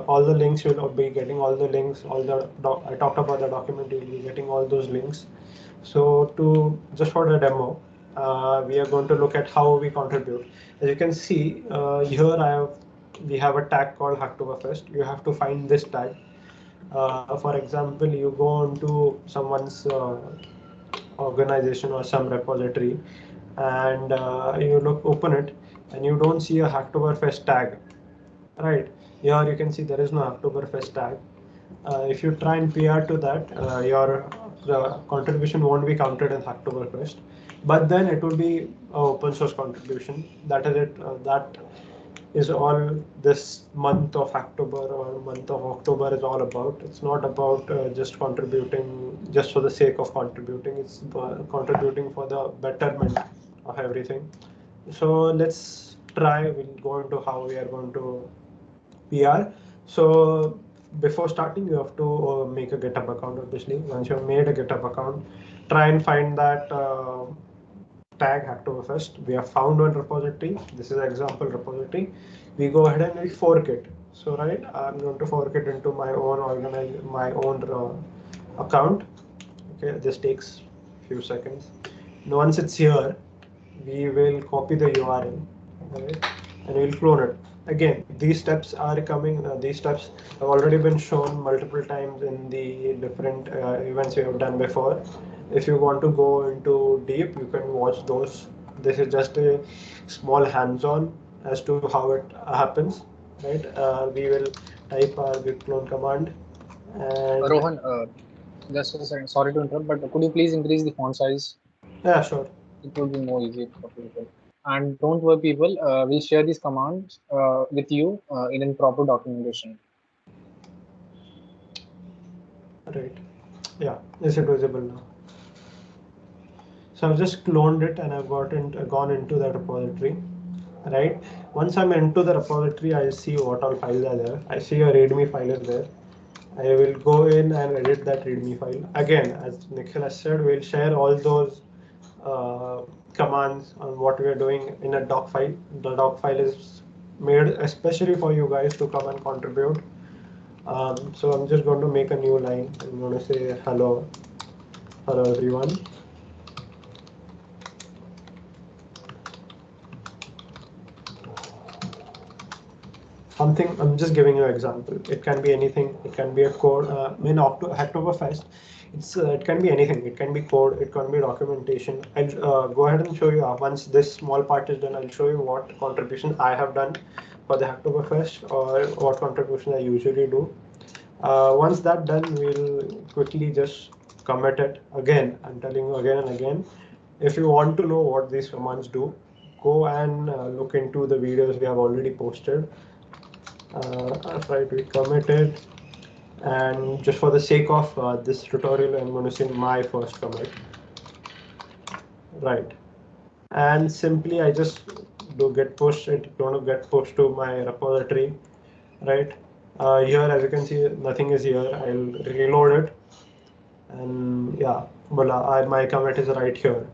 All the links you'll be getting, all the links, I talked about the document, you'll be getting all those links. So just for the demo, we are going to look at how we contribute. As you can see here, we have a tag called Hacktoberfest. You have to find this tag. For example, you go into someone's organization or some repository, and you open it, and you don't see a Hacktoberfest tag, right? Here you can see there is no Hacktoberfest tag. If you try and PR to that, your contribution won't be counted as Hacktoberfest, but then it will be an open source contribution. That is it. That is all this month of October or month of October is all about. It's not about just contributing just for the sake of contributing. It's contributing for the betterment of everything. So let's try. We'll go into how we are going to PR. So before starting, you have to make a GitHub account. Obviously, once you've made a GitHub account, try and find that tag Hacktoberfest. We have found one repository. This is example repository. We go ahead and we fork it. So right, I'm going to fork it into my own account. Okay, this takes a few seconds. And once it's here, we will copy the URL, right, and we'll clone it. Again, these steps are coming. These steps have already been shown multiple times in the different events we have done before. If you want to go into deep, you can watch those. This is just a small hands-on as to how it happens, right? We will type our git clone command. And
Rohan, just a second. Sorry to interrupt, but could you please increase the font size?
yeah, sure.
It would be more easy for people. And don't worry, people. We'll share these commands with you in proper documentation.
Right. Yeah. Is it visible now? So I've just cloned it and I've gone into that repository, right? Once I'm into the repository, I see what all files are there. I see a README file is there. I will go in and edit that README file. Again, as Nikhil has said, we'll share all those commands on what we are doing in a doc file. The doc file is made especially for you guys to come and contribute. So I'm just going to make a new line. I'm going to say hello everyone. Something, I'm just giving you an example. It can be anything. It can be a code. In Hacktoberfest, it can be anything. It can be code. It can be documentation. I'll go ahead and show you. Once this small part is done, I'll show you what contribution I have done for the Hacktoberfest or what contribution I usually do. Once that's done, we'll quickly just commit it. Again, I'm telling you again and again. If you want to know what these commands do, go and look into the videos we have already posted. Right, we committed, and just for the sake of this tutorial, I'm going to say my first commit. Right. and simply I just do git push. It's going to get pushed to my repository, right? Here, as you can see, nothing is here. I'll reload it, and yeah, voila, my commit is right here.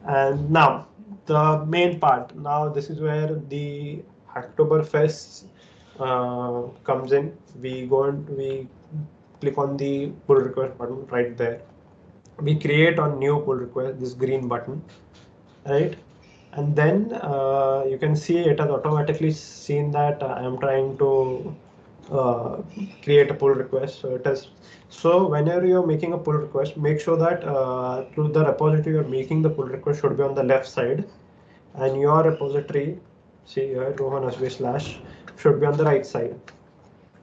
And now the main part. Now this is where the Hacktoberfest comes in. We click on the pull request button right there. We create a new pull request, this green button, right? And then you can see it has automatically seen that I am trying to create a pull request. So it has. So whenever you're making a pull request, make sure that to the repository you're making the pull request should be on the left side, and your repository, see here, Rohan Asbe slash, should be on the right side.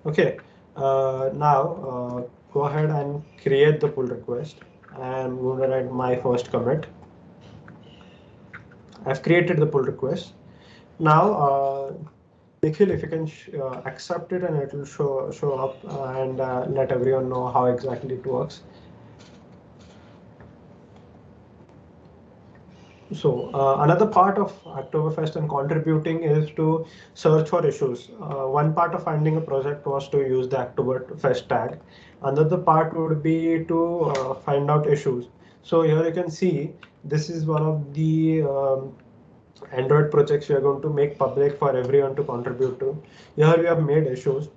Okay. Now go ahead and create the pull request. I'm going to write my first commit. I've created the pull request. Now, Nikhil, if you can accept it, and it will show up and let everyone know how exactly it works. So another part of Hacktoberfest and contributing is to search for issues. One part of finding a project was to use the Hacktoberfest tag. Another part would be to find out issues. So here you can see this is one of the Android projects we are going to make public for everyone to contribute to. Here we have made issues.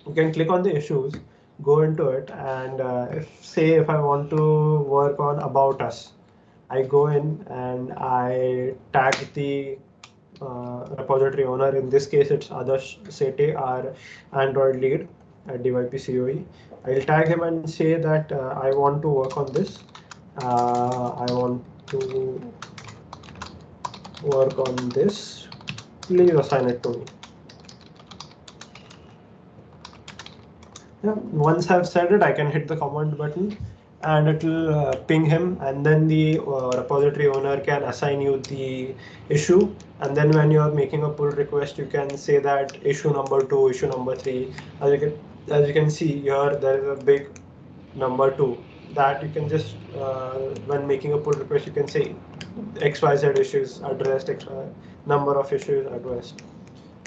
You can click on the issues, go into it, and if I want to work on about us, I go in and I tag the repository owner. In this case, it's Adarsh Sete, our Android lead at DYP I'll tag him and say that I want to work on this. I want to work on this. Please assign it to me. Yeah, once I've said it, I can hit the command button and it will ping him, and then the repository owner can assign you the issue. And then when you're making a pull request, you can say that issue number 2, issue number 3. As you can see here, there is a big number 2 that you can just when making a pull request, you can say XYZ issues addressed, number of issues addressed.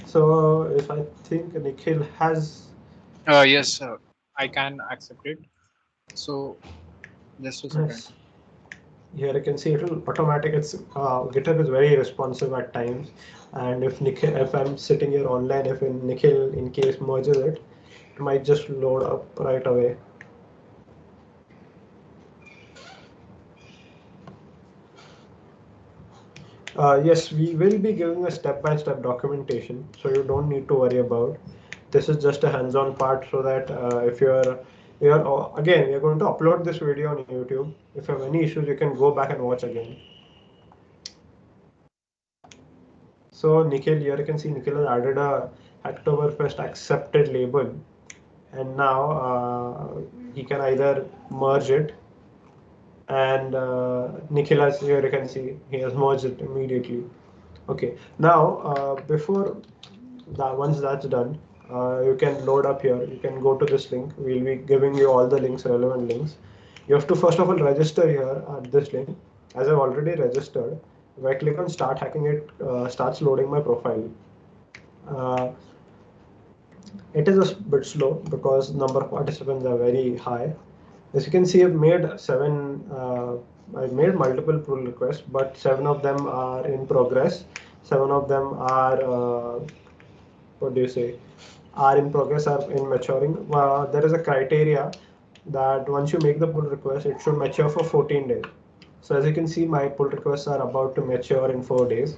So if I think Nikhil has.
Yes, I can accept it. So just a second.
Yes. Here you can see it will automatic. It's GitHub is very responsive at times, and if I'm sitting here online, if Nikhil in case merges it, it might just load up right away. Yes, we will be giving a step-by-step documentation, so you don't need to worry about. This is just a hands-on part, so that if you're again, we're going to upload this video on YouTube. If you have any issues, you can go back and watch again. So Nikhil, here you can see Nikhil has added a Hacktoberfest accepted label, and now he can either merge it, and Nikhil has, here you can see he has merged it immediately. Okay, now before that, once that's done, you can load up here. You can go to this link. We'll be giving you all the links, relevant links. You have to first of all register here at this link. As I've already registered, if I click on start hacking, it starts loading my profile. It is a bit slow because number of participants are very high. As you can see, I've made I've made multiple pull requests, but 7 of them are in progress. 7 of them are what do you say? Are in progress, are in maturing. There is a criteria that once you make the pull request, it should mature for 14 days. So as you can see, my pull requests are about to mature in 4 days.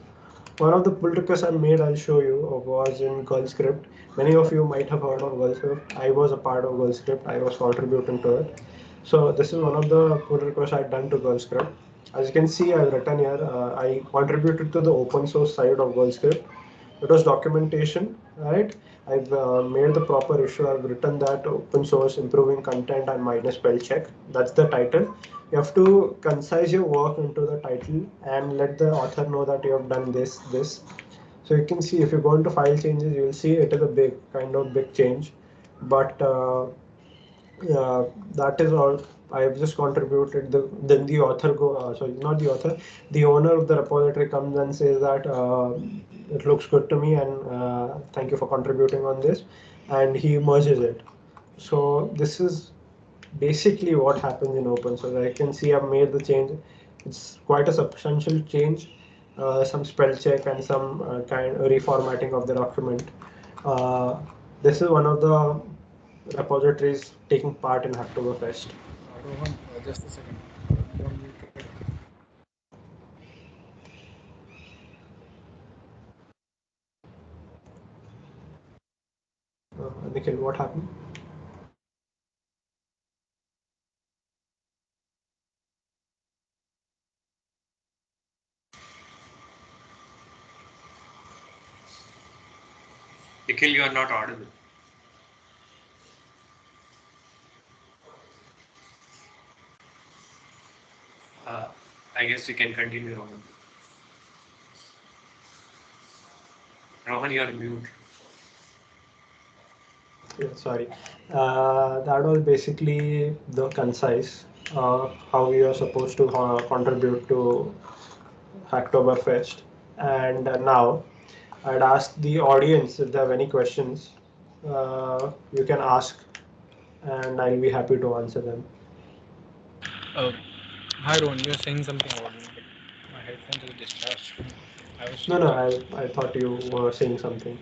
One of the pull requests I made, I'll show you, was in GirlScript. Many of you might have heard of GirlScript. I was a part of GirlScript. I was contributing to it. So this is one of the pull requests I've done to GirlScript. As you can see, I've written here, I contributed to the open source side of GirlScript. It was documentation, right? I've made the proper issue. I've written that open source, improving content and minus spell check. That's the title. You have to concise your work into the title and let the author know that you have done this. So you can see if you go into file changes, you will see it is a big change, but that is all. I've just contributed. Then the author sorry, not the author, the owner of the repository comes and says that it looks good to me, and thank you for contributing on this, and he merges it. So this is basically what happens in open source. I can see I've made the change. It's quite a substantial change. Some spell check and some kind of reformatting of the document. This is one of the repositories taking part in Hacktoberfest.
Rohan, just a second. You're muted.
Nikhil, what happened?
Nikhil, you are not audible. I guess we can continue, Rohan. Rohan, you are mute.
Yeah, sorry. That was basically the concise how we are supposed to contribute to Hacktoberfest. And now I'd ask the audience if they have any questions. You can ask, and I'll be happy to answer them.
Hi, Rohan. You're saying something about me, but my headphones are discharged.
No, I thought you were saying something.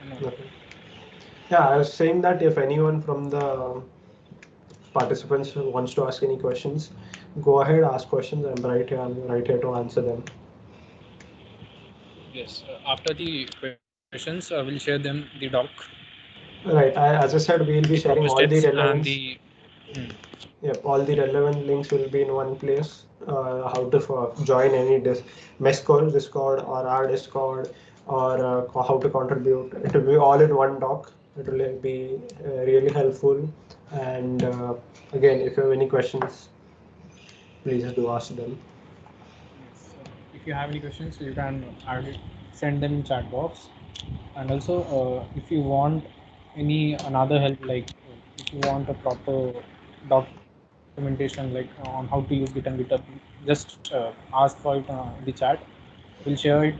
No.
Nothing. Yeah, I was saying that if anyone from the participants wants to ask any questions, go ahead, ask questions. I'm right here to answer them.
Yes. After the questions, we'll share them the doc.
Right. As I said, we'll be sharing all the relevant. Yep, all the relevant links will be in one place. How to join any Mescol Discord or our Discord, or how to contribute. It will be all in one doc. It will be really helpful. And again, if you have any questions, please do ask them.
Yes. If you have any questions, you can send them in chat box. And also, if you want any another help, like if you want a proper documentation, like on how to use Git and GitHub, just ask for it in the chat. We'll share it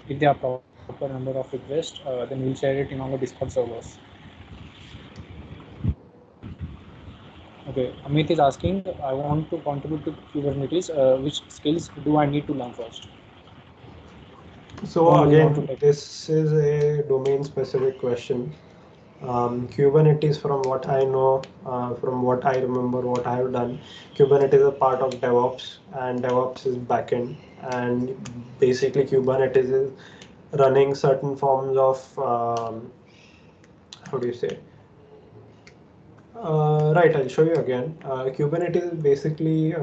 if there are proper number of requests. Then we'll share it in all the Discord servers. Okay, Amit is asking, I want to contribute to Kubernetes. Which skills do I need to learn first?
So again, this is a domain-specific question. Kubernetes, from what I know, from what I remember, what I have done, Kubernetes is a part of DevOps, and DevOps is backend. And basically, Kubernetes is running certain forms of how do you say? Right, I'll show you again. Kubernetes is basically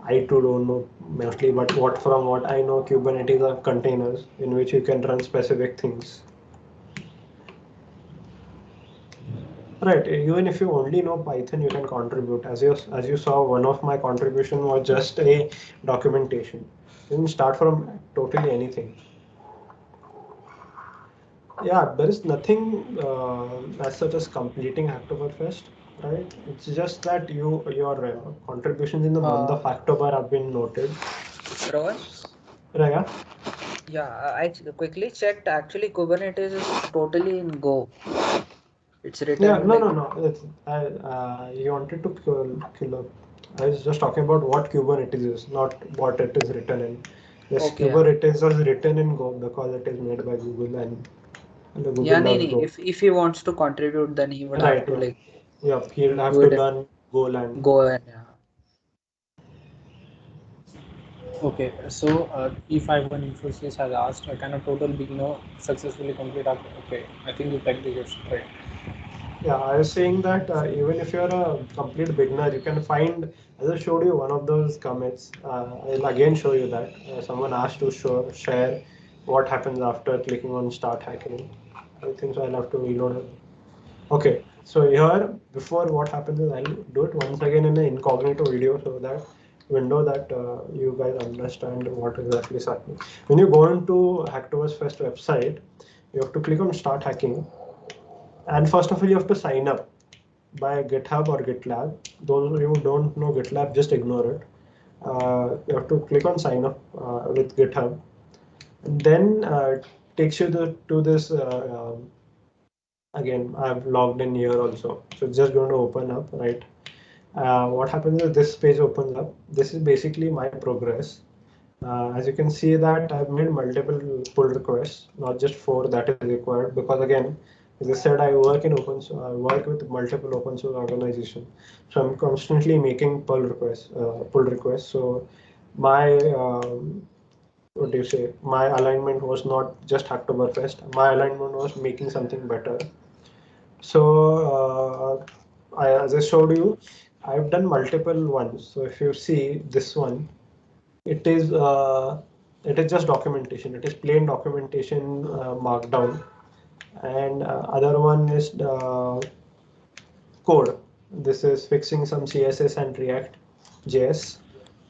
I too don't know mostly, but from what I know, Kubernetes are containers in which you can run specific things. Right, even if you only know Python, you can contribute. As you saw, one of my contribution was just a documentation. You can start from totally anything. Yeah, there is nothing as such as completing Hacktoberfest, right? It's just that your contributions in the month of October have been noted.
Rohan?
Right,
yeah, I quickly checked. Actually, Kubernetes is totally in Go. It's written.
Yeah, no. It's, you wanted to kill up. I was just talking about what Kubernetes is, not what it is written in. Yes, okay, Kubernetes is written in Go because it is made by Google, and Google loves Go.
If he wants to contribute, then he would have to like.
Yeah, he'll have to learn Golang.
Go and yeah.
Okay, so E51 Infosys has asked, can a total beginner successfully complete? Okay, I think you typed the question right.
Yeah, I was saying that even if you're a complete beginner, you can find, as I showed you one of those commits, I'll again show you that. Someone asked to share what happens after clicking on start hacking. I think so I'll have to reload it. Okay, so here, before what happens is I'll do it once again in an incognito video so that window that you guys understand what exactly is happening. When you go into Hacktoberfest website, you have to click on start hacking. And first of all, you have to sign up. by GitHub or GitLab. Those of you who don't know GitLab, just ignore it. You have to click on sign up with GitHub, and then takes you to this. Again, I've logged in here also, so it's just going to open up, right? What happens is this page opens up. This is basically my progress. As you can see that I've made multiple pull requests, not just 4 that is required, because again, as I said, I work in open source, I work with multiple open source organizations. So I'm constantly making pull requests. So my, what do you say? My alignment was not just Hacktoberfest. My alignment was making something better. So as I showed you, I've done multiple ones. So if you see this one, it is just documentation. It is plain documentation markdown, and other one is code. This is fixing some CSS and React JS.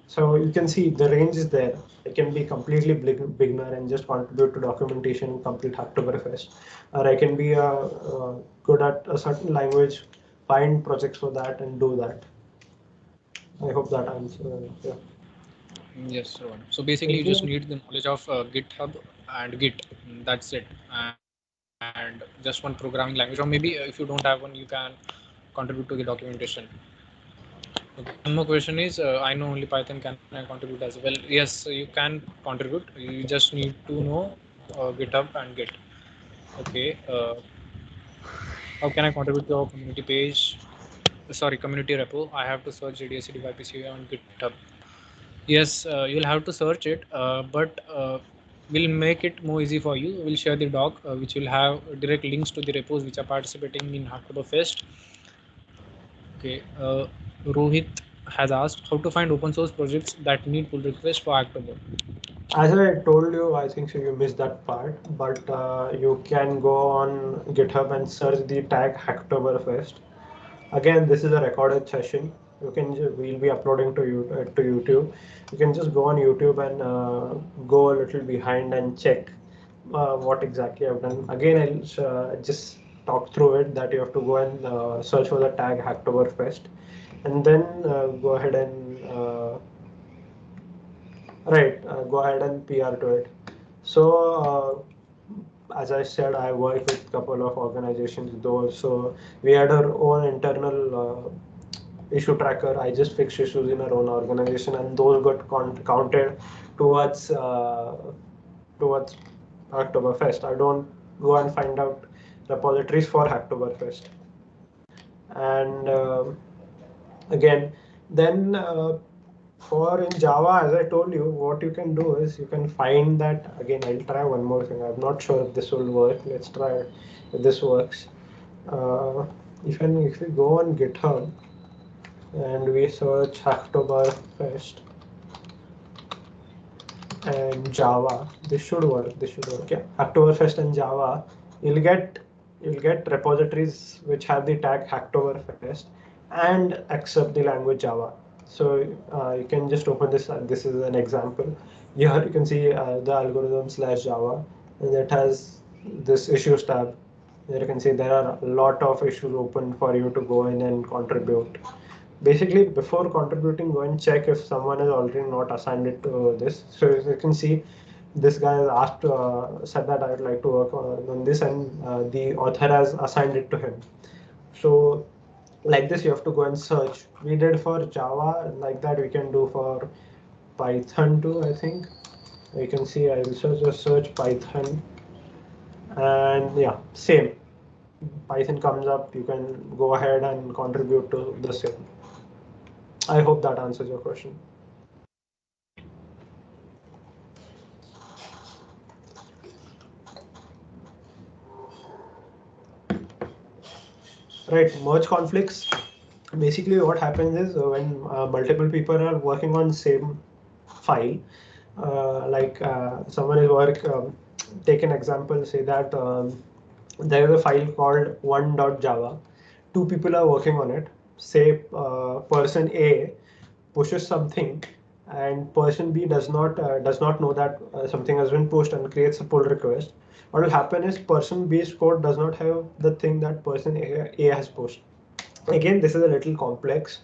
So you can see the range is there. I can be completely beginner and just contribute to documentation, complete Hacktoberfest, or I can be good at a certain language, find projects for that and do that. I hope that answers. Yeah.
Yes, Rohan. So basically, you just need the knowledge of GitHub and Git. That's it. And just one programming language, or maybe if you don't have one, you can contribute to the documentation. Okay. One more question is, I know only Python can I contribute as well. Yes, you can contribute. You just need to know GitHub and Git. Okay. How can I contribute to our community page? Sorry, community repo. I have to search JDSC DYPCA on GitHub. Yes, you'll have to search it, but we'll make it more easy for you. We'll share the doc, which will have direct links to the repos which are participating in Hacktoberfest. Okay, Rohit has asked how to find open source projects that need pull request for Hacktober.
As I told you, I think so you missed that part, but you can go on GitHub and search the tag Hacktoberfest. Again, this is a recorded session. We'll be uploading to YouTube. You can just go on YouTube and go a little behind and check what exactly I've done. Again, I'll just talk through it that you have to go and search for the tag Hacktoberfest, and then go ahead and go ahead and PR to it. So as I said, I work with a couple of organizations, those. So we had our own internal issue tracker. I just fixed issues in our own organization, and those got counted towards Hacktoberfest. I don't go and find out repositories for Hacktoberfest. And again, then for in Java, as I told you, what you can do is you can find that. Again, I'll try one more thing. I'm not sure if this will work. Let's try it if this works. If we go on GitHub and we search Hacktoberfest and Java, this should work. Yeah, Hacktoberfest and Java, you'll get repositories which have the tag Hacktoberfest and accept the language Java. So you can just open this. This is an example. Here you can see the algorithm /Java, and it has this issues tab. There you can see there are a lot of issues open for you to go in and contribute. Basically, before contributing, go and check if someone has already not assigned it to this. So as you can see, this guy has asked, said that I would like to work on this, and the author has assigned it to him. So like this, you have to go and search. We did for Java, like that we can do for Python too, I think. You can see I will just search Python, and yeah, same. Python comes up, you can go ahead and contribute to the same. I hope that answers your question. Right, merge conflicts. Basically, what happens is when multiple people are working on same file, someone is take an example, say that there is a file called one.java. 2 people are working on it. Say person A pushes something, and person B does not know that something has been pushed and creates a pull request. What will happen is person B's code does not have the thing that person A has pushed. Again, this is a little complex.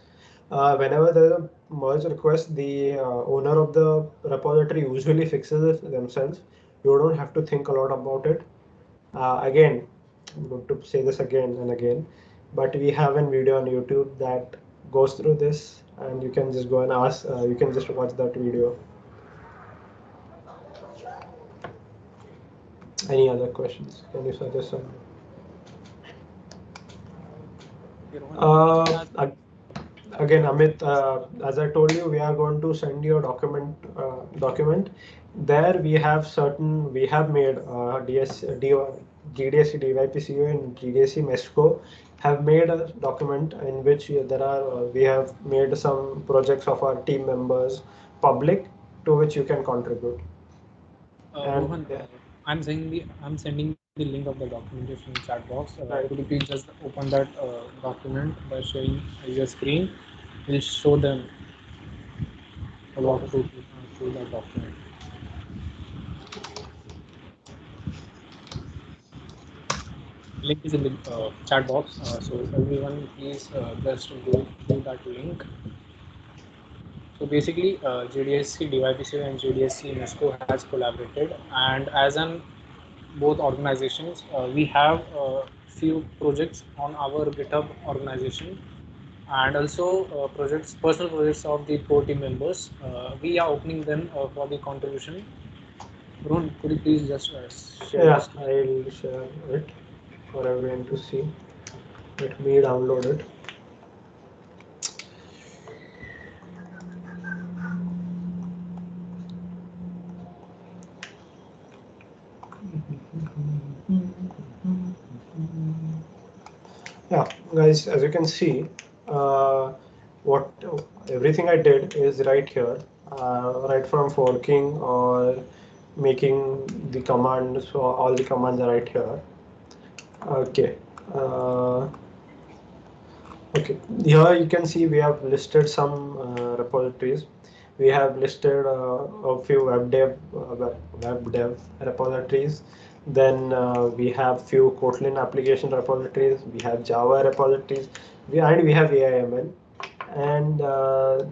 Whenever there's a merge request, the owner of the repository usually fixes it themselves. You don't have to think a lot about it. Again, I'm going to say this again and again, but we have a video on YouTube that goes through this, and you can just go and ask, you can just watch that video. Any other questions? Can you suggest some? Again, Amit, as I told you, we are going to send you a document. There we have made GDSC DYPCU and GDSC MESCO have made a document in which we have made some projects of our team members public to which you can contribute.
Rohan, I'm sending the link of the documentation in chat box.
Right.
Could you please just open that document by sharing your screen? We'll show them what to do through that document. Link is in the chat box, so everyone please just go through that link. So basically, GDSC, DYPC and GDSC MESCO has collaborated, and as an both organizations, we have few projects on our GitHub organization, and also personal projects of the core team members. We are opening them for the contribution. Rohan, could you please just share?
Yeah, I'll share it for everyone to see. Let me download it. Yeah, guys, as you can see, everything I did is right here, right from forking or making the command. So all the commands are right here. Okay. Okay, here you can see we have listed some repositories. We have listed a few web dev repositories. Then we have few Kotlin application repositories. We have Java repositories. We have AIML. And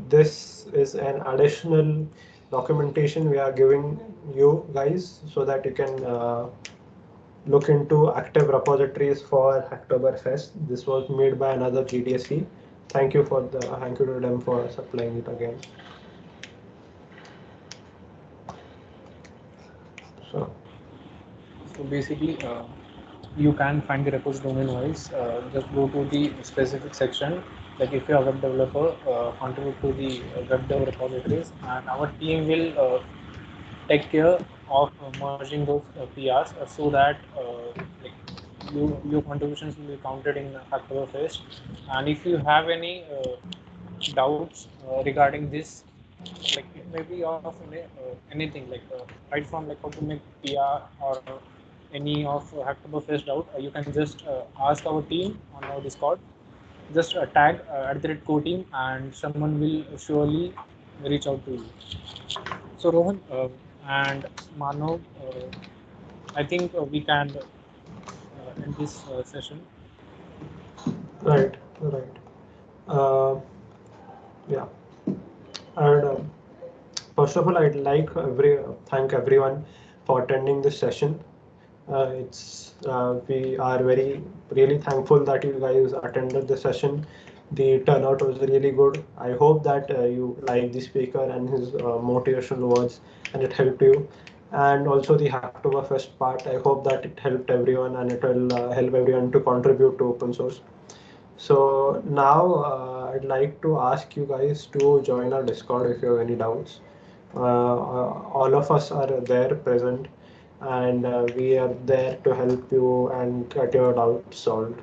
this is an additional documentation we are giving you guys so that you can look into active repositories for Hacktoberfest. This was made by another GDSC. Thank you to them for supplying it again. So
basically, you can find the repos domain wise. Just go to the specific section. Like if you are a web developer, contribute to the web dev repositories, and our team will take care of merging those PRs so that your contributions will be counted in Hacktoberfest. And if you have any doubts regarding this, like it may be of anything, like right from like how to make PR or any of Hacktoberfest doubt, you can just ask our team on our Discord. Just tag @core team, and someone will surely reach out to you. So Rohan and Manav, I think we can end this session.
right. Yeah, and first of all, I'd like thank everyone for attending this session. We are really thankful that you guys attended the session. The turnout was really good. I hope that you like the speaker and his motivational words and it helped you. And also the Hacktoberfest part, I hope that it helped everyone and it will help everyone to contribute to open source. So now I'd like to ask you guys to join our Discord if you have any doubts. All of us are there present, and we are there to help you and get your doubts solved.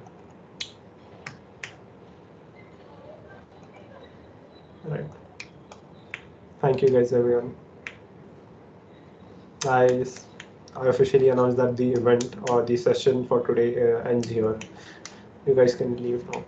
Right. Thank you guys, everyone. I officially announce that the event or the session for today ends here. You guys can leave now.